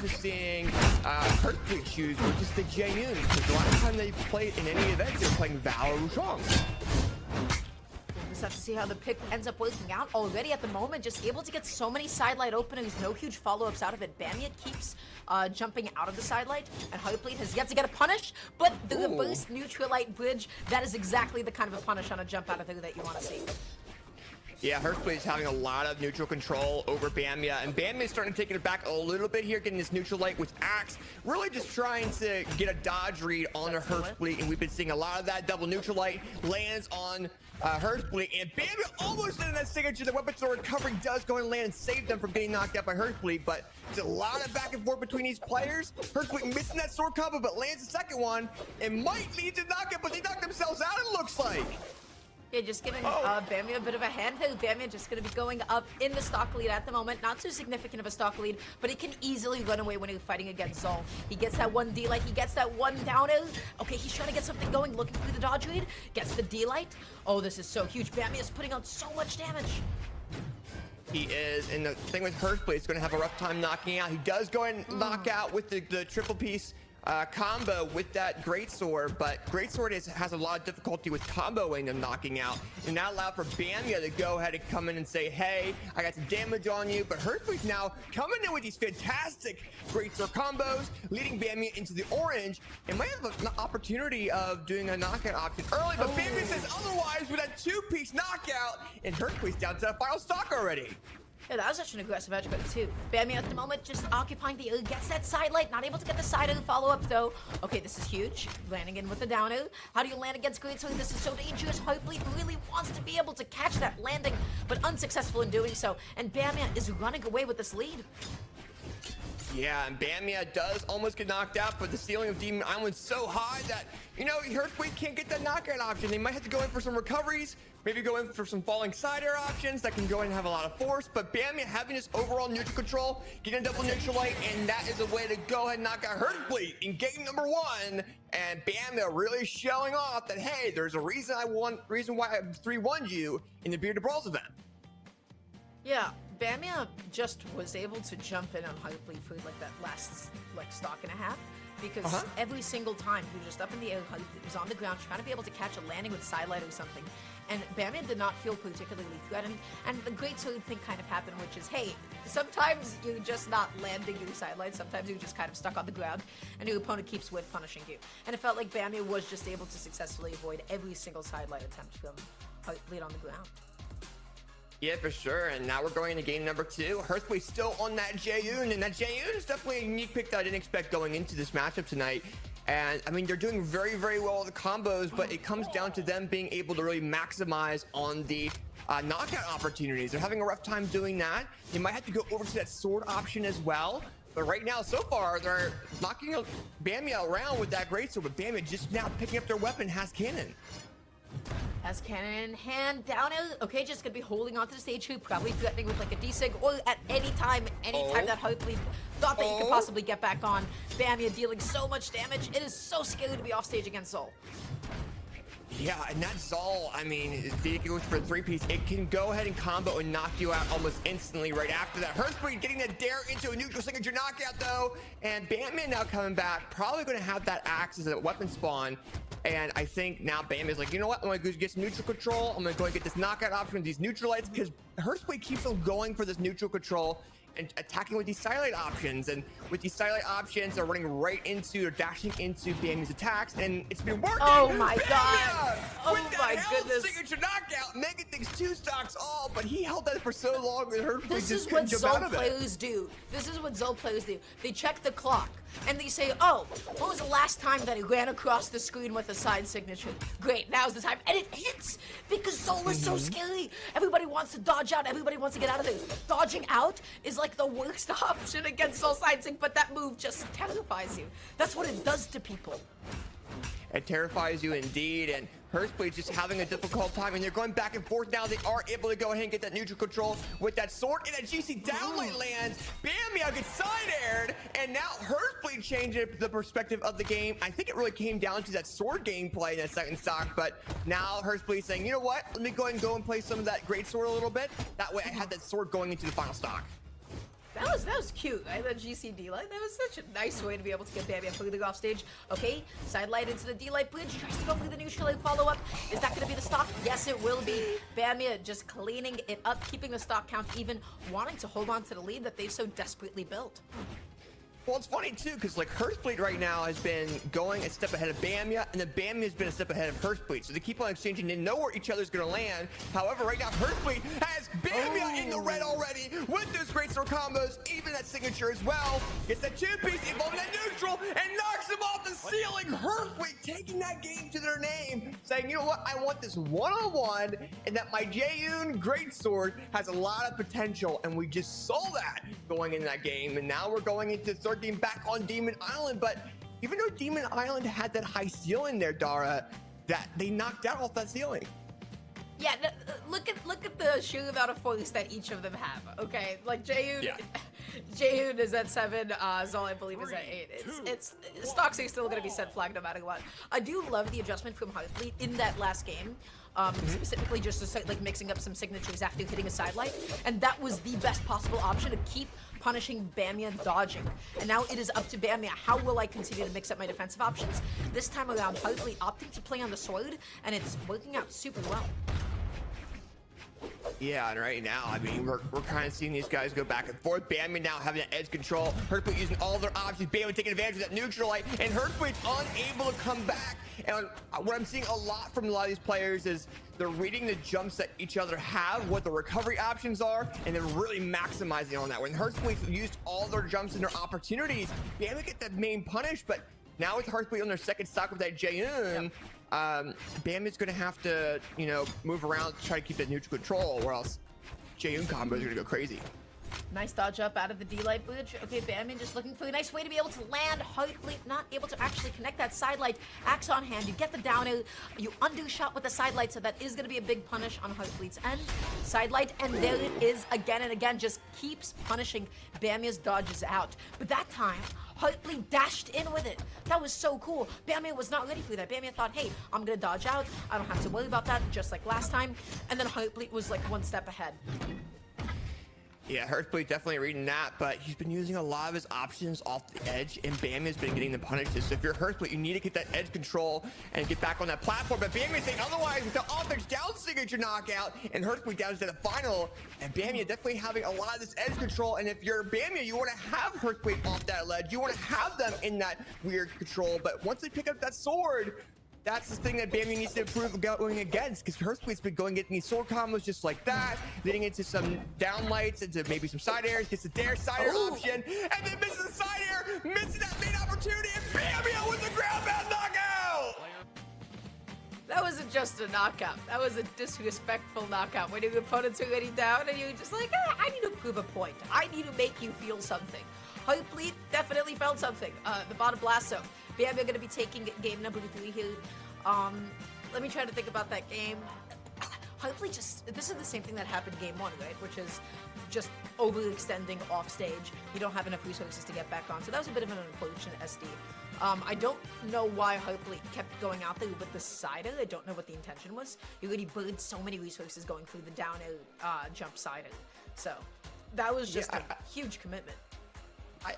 to seeing Heartbleat choose, which is the Jaeyoon, because the last time they played in any event, they were playing Val or Wushang. We'll just have to see how the pick ends up working out. Already at the moment, just able to get so many sidelight openings, no huge follow-ups out of it. Bamya keeps jumping out of the sidelight, and Heartbleat has yet to get a punish, but the reverse neutralite bridge, that is exactly the kind of a punish on a jump out of there that you want to see. Yeah, Heartbleat is having a lot of neutral control over Bamya, and Bamya is starting to take it back a little bit here, getting this neutral light with Axe, really just trying to get a dodge read on the Heartbleat, and we've been seeing a lot of that double neutral light lands on Heartbleat, and Bamya almost in that signature. The weapon sword recovery does go and land and save them from getting knocked out by Heartbleat, but it's a lot of back and forth between these players. Heartbleat missing that sword combo, but lands the second one, and might lead to knockout, but they knock themselves out, it looks like. Yeah, just giving Bamya a bit of a hand. Bamya just going to be going up in the stock lead at the moment. Not too significant of a stock lead, but he can easily run away when he's fighting against Zol. He gets that one D-Light, he gets that one down air. Okay, he's trying to get something going, looking through the dodge read. Gets the D-Light. Oh, this is so huge. Bamya is putting on so much damage. He is, and the thing with Heartbleat is going to have a rough time knocking out. He does go and knock out with the triple piece combo with that greatsword, but greatsword has a lot of difficulty with comboing and knocking out, and that allowed for Bamya to go ahead and come in and say, hey, I got some damage on you. But Heartbleat's now coming in with these fantastic greatsword combos, leading Bamya into the orange, and might have an opportunity of doing a knockout option early, but Bamya says otherwise with that two-piece knockout, and Heartbleat's down to that final stock already. Yeah, that was such an aggressive edge guard too. Bamya at the moment just occupying the gets that side light, not able to get the side follow-up though. Okay, this is huge. Landing in with the down air. How do you land against greatsword? This is so dangerous. Heartbleat really wants to be able to catch that landing, but unsuccessful in doing so. And Bamya is running away with this lead. Yeah, and Bamya does almost get knocked out, but the ceiling of Demon Island's so high that, you know, Heartbleat can't get that knockout option. They might have to go in for some recoveries, maybe go in for some falling side air options that can go in and have a lot of force, but Bamya having this overall neutral control, getting a double neutral light, and that is a way to go ahead and knock out Heartbleat in game number 1. And Bamya really showing off that, hey, there's a reason why I 3-1'd you in the Bearded Brawls event. Yeah, Bamya just was able to jump in on Heartbleat for like that last stock and a half, because every single time he was just up in the air, Heartbleat was on the ground trying to be able to catch a landing with sidelight or something, and Bamya did not feel particularly threatened. And the great sort of thing kind of happened, which is, hey, sometimes you're just not landing your sidelight, sometimes you're just kind of stuck on the ground, and your opponent keeps whiff punishing you. And it felt like Bamya was just able to successfully avoid every single sidelight attempt from Heartbleat on the ground. Yeah, for sure. And now we're going into game number 2. Heartbleat still on that Jaeyoon, and that Jaeyoon is definitely a unique pick that I didn't expect going into this matchup tonight. And I mean, they're doing very, very well with the combos, but it comes down to them being able to really maximize on the knockout opportunities. They're having a rough time doing that. They might have to go over to that sword option as well. But right now, so far, they're knocking Bamya around with that greatsword, but Bamya just now picking up their weapon, has cannon. Has cannon in hand, down air. Okay, just gonna be holding onto the stage hoop, probably threatening with like a D-Sig, or at any time that Heartbleat thought that you could possibly get back on. Bamya dealing so much damage. It is so scary to be off stage against Zol. Yeah, and that Zol, I mean, if it goes for a 3-piece, it can go ahead and combo and knock you out almost instantly right after that. Heartbleat getting that dare into a neutral signature knockout though, and Bamya now coming back, probably going to have that axe as a weapon spawn. And I think now Bamya's like, you know what, I'm going to get some neutral control. I'm going to go and get this knockout option with these neutral lights, because Heartbleat keeps on going for this neutral control and attacking with these silent options. And with these silent options, they're running right into or dashing into Bamya's attacks, and it's been working. Oh my Bamya, god! Oh with my that goodness! Signature knockout, making things 2 stocks all, but he held that for so long that Heartbleat This just is what couldn't jump out Zol of it. players do. This is what Zol players do. They check the clock and they say, oh, when was the last time that he ran across the screen with a side signature? Great, now's the time. And it hits because Zol is so scary. Everybody wants to dodge out. Everybody wants to get out of there. Dodging out is like the worst option against Zol side sig, but that move just terrifies you. That's what it does to people. It terrifies you indeed, and Heartbleat just having a difficult time, and they're going back and forth now. They are able to go ahead and get that neutral control with that sword, and that GC downlight lands. Bamya gets side-aired, and now Heartbleat changing the perspective of the game. I think it really came down to that sword gameplay in that second stock, but now Heartbleat saying, you know what, let me go ahead and play some of that great sword a little bit. That way I had that sword going into the final stock. That was cute. I thought GC D-Light. That was such a nice way to be able to get Bamya further off stage. Okay, side light into the D-Light bridge. Tries to go for the neutral light follow-up. Is that going to be the stock? Yes, it will be. Bamya just cleaning it up, keeping the stock count even, wanting to hold on to the lead that they've so desperately built. Well, it's funny too, because like Heartbleat right now has been going a step ahead of Bamya, and then Bamya has been a step ahead of Heartbleat. So they keep on exchanging. They know where each other's going to land. However, right now Heartbleat has Bamya in the red already with those great sword combos, even that signature as well. Gets that two-piece, involving that neutral, and knocks him off the ceiling. Heartbleat taking that game to their name, saying, you know what, I want this one-on-one, and that my Jaeyoon greatsword has a lot of potential, and we just saw that going in that game. And now we're going into third game back on Demon Island, but even though Demon Island had that high ceiling there, Dara, that they knocked out off that ceiling. Yeah, look at the sheer amount of force that each of them have. Okay, like Jaeyoon, Jaeyoon is at 7. Zol, I believe, is at 8. It's stocks are still going to be set flag no matter what. I do love the adjustment from Heartbleat in that last game. Specifically just to like mixing up some signatures after hitting a side light, and that was the best possible option to keep punishing Bamya dodging. And now it is up to Bamya. How will I continue to mix up my defensive options? This time around, Heartbleat opting to play on the sword, and it's working out super well. Yeah, and right now, I mean, we're kind of seeing these guys go back and forth. Bamya now having that edge control. Heartbleat using all their options. Bamya taking advantage of that neutral light, and Heartbleat's unable to come back. And what I'm seeing a lot from a lot of these players is they're reading the jumps that each other have, what the recovery options are, and then really maximizing on that. When Heartbleat used all their jumps and their opportunities, Bamya get that main punish, but now with Heartbleat on their second stock with that Jaeyoon, Bamya's going to have to, you know, move around to try to keep that neutral control, or else Jaeyoon combos are going to go crazy. Nice dodge up out of the D-Light bridge. Okay, Bamya just looking for a nice way to be able to land. Heartbleat not able to actually connect that side light. Axe on hand, you get the down air, you undo shot with the side light, so that is going to be a big punish on Heartbleat's end. Side light, and there it is again and again, just keeps punishing Bamya's dodges out. But that time, Heartbleat dashed in with it. That was so cool. Bamya was not ready for that. Bamya thought, hey, I'm going to dodge out. I don't have to worry about that, just like last time. And then Heartbleat was like one step ahead. Yeah, Heartbleat definitely reading that, but he's been using a lot of his options off the edge, and Bamya's been getting the punishes. So if you're Heartbleat, you need to get that edge control and get back on that platform. But Bamya's saying otherwise with the offense down signature knockout, and Heartbleat down to the final. And Bamya definitely having a lot of this edge control. And if you're Bamya, you want to have Heartbleat off that ledge. You want to have them in that weird control. But once they pick up that sword, that's the thing that Bamya needs to improve going against, because Heartbleat's been getting these sword combos just like that, leading into some down lights, into maybe some side airs, gets the dare side air option, and then misses the side air, missing that main opportunity, and Bamya with the ground bound knockout! That wasn't just a knockout. That was a disrespectful knockout. When your opponents are already down and you're just like, I need to prove a point. I need to make you feel something. Heartbleat definitely felt something. The bottom blast zone. Bamya going to be taking game number 3 here. Let me try to think about that game. Heartbleat this is the same thing that happened game 1, right? Which is just overextending off stage. You don't have enough resources to get back on. So that was a bit of an unfortunate SD. I don't know why Heartbleat kept going out there with the sider. I don't know what the intention was. You already burned so many resources going through the down air jump sider. So that was just a huge commitment.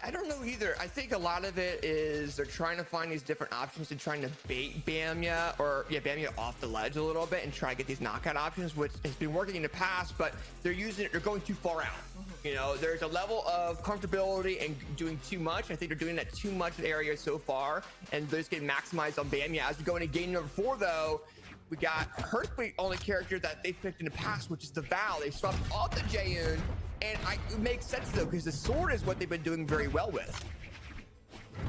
I don't know either. I think a lot of it is they're trying to find these different options and trying to bait Bamya, Bamya off the ledge a little bit and try to get these knockout options, which has been working in the past, but they're going too far out. You know, there's a level of comfortability and doing too much. I think they're doing that too much area so far, and they're just getting maximized on Bamya. As we go into game number 4, though, we got Heartbleat on the character that they've picked in the past, which is the Val. They swapped off the Jaeyoon. And it makes sense, though, because the sword is what they've been doing very well with.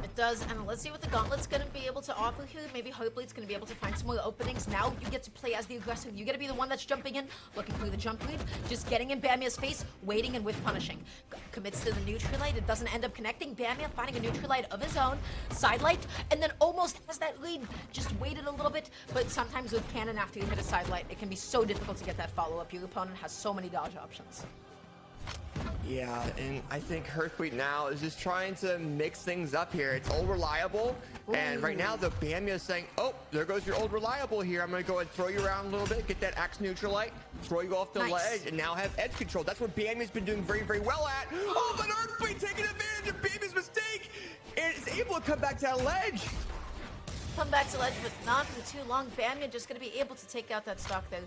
It does, and let's see what the Gauntlet's going to be able to offer here. Maybe Heartbleat's going to be able to find some more openings. Now you get to play as the aggressor. You get to be the one that's jumping in, looking through the jump lead, just getting in Bamya's face, waiting and with punishing. Commits to the neutral light. It doesn't end up connecting. Bamya finding a neutral light of his own, side light, and then almost has that lead. Just waited a little bit, but sometimes with cannon after you hit a side light, it can be so difficult to get that follow-up. Your opponent has so many dodge options. Yeah, and I think Heartbleat now is just trying to mix things up here. It's old reliable, and right now the Bamya is saying, oh, there goes your old reliable here. I'm gonna go and throw you around a little bit, get that axe neutralite, throw you off the ledge, and now have edge control. That's what Bamya's been doing very, very well at. Oh, but Heartbleat taking advantage of Bamya's mistake, and is able to come back to that ledge. Come back to ledge, but not for too long. Bamya just going to be able to take out that stock there.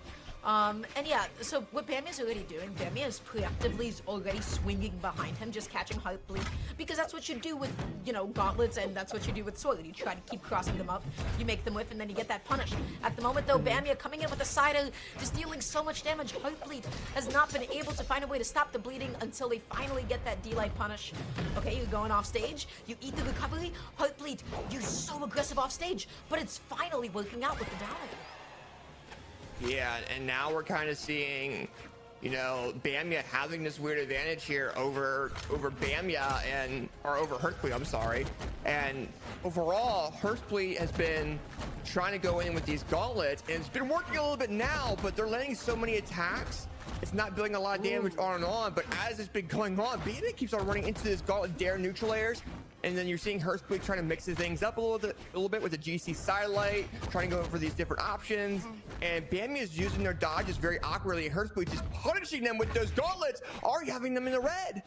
And yeah, so what Bamya's already doing, Bamya is preemptively already swinging behind him, just catching Heartbleat, because that's what you do with, you know, gauntlets, and that's what you do with sword. You try to keep crossing them up, you make them whiff, and then you get that punish. At the moment, though, Bamya coming in with the side A, just dealing so much damage. Heartbleat has not been able to find a way to stop the bleeding until they finally get that D-Light punish. Okay, you're going off stage, you eat the recovery. Heartbleat, you're so aggressive off stage, but it's finally working out with the down A. Yeah, and now we're kind of seeing, you know, Bamya having this weird advantage here over Bamya or over Heartbleat, I'm sorry. And overall, Heartbleat has been trying to go in with these gauntlets, and it's been working a little bit now, but they're landing so many attacks. It's not doing a lot of damage on and on, but as it's been going on, Bamya keeps on running into this gauntlet dare neutral layers. And then you're seeing Heartbleat trying to mix his things up a little bit with the GC sidelight, trying to go for these different options. And Bamya is using their dodges very awkwardly, and Heartbleat just punishing them with those gauntlets, already having them in the red.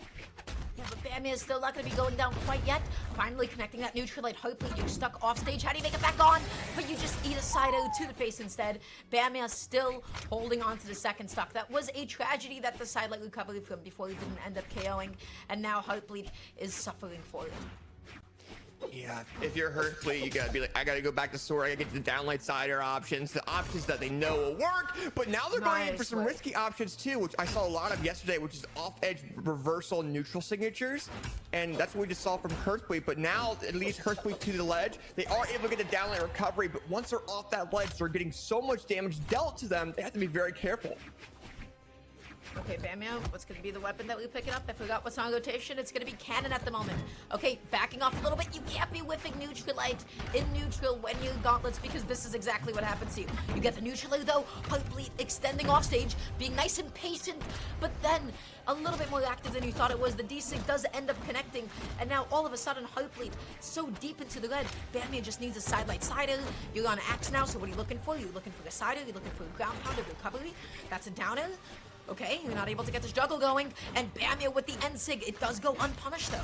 Yeah, but Bamya is still not going to be going down quite yet. Finally connecting that neutralite. Heartbleat, you're stuck off stage. How do you make it back on? But you just eat a side O to the face instead. Bamya still holding on to the second stock. That was a tragedy that the sidelight recovered from before he didn't end up KOing. And now Heartbleat is suffering for it. Yeah, if you're Heartbleat, you gotta be like, I gotta go back to sword, I gotta get to the downlight sider options, the options that they know will work, but now they're going in for some risky options too, which I saw a lot of yesterday, which is off-edge reversal neutral signatures, and that's what we just saw from Heartbleat. But now, at least Heartbleat to the ledge, they are able to get the downlight recovery, but once they're off that ledge, they're getting so much damage dealt to them, they have to be very careful. Okay, Bamya, what's going to be the weapon that we pick it up? I forgot what's on rotation. It's going to be cannon at the moment. Okay, backing off a little bit. You can't be whiffing neutralite in neutral when you gauntlets, because this is exactly what happens to you. You get the neutralite though, Heartbleat extending off stage, being nice and patient, but then a little bit more active than you thought it was. The desync does end up connecting, and now all of a sudden Heartbleat so deep into the red. Bamya just needs a sidelight sider. You're on axe now, so what are you looking for? You're looking for a sider, you're looking for a ground pound of recovery. That's a downer. Okay, you're not able to get this juggle going, and Bamya with the end sig. It does go unpunished though.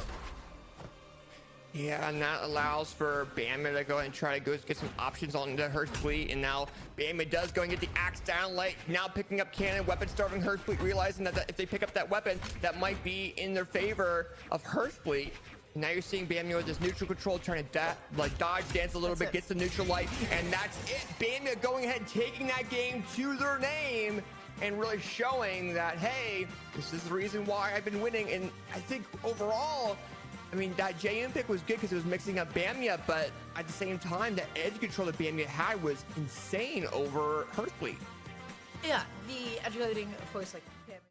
Yeah, and that allows for Bamya to go ahead and try to go get some options on the Heartbleat, and now Bamya does go and get the axe down light, now picking up cannon, weapon starving Heartbleat, realizing that if they pick up that weapon, that might be in their favor of Heartbleat. Now you're seeing Bamya with this neutral control trying to dodge dance a little bit, gets the neutral light, and that's it. Bamya going ahead and taking that game to their name, and really showing that, hey, this is the reason why I've been winning. And I think overall, I mean, that JM pick was good because it was mixing up Bamya, but at the same time, the edge control that Bamya had was insane over Heartbleat. Yeah, the edge loading, of course, like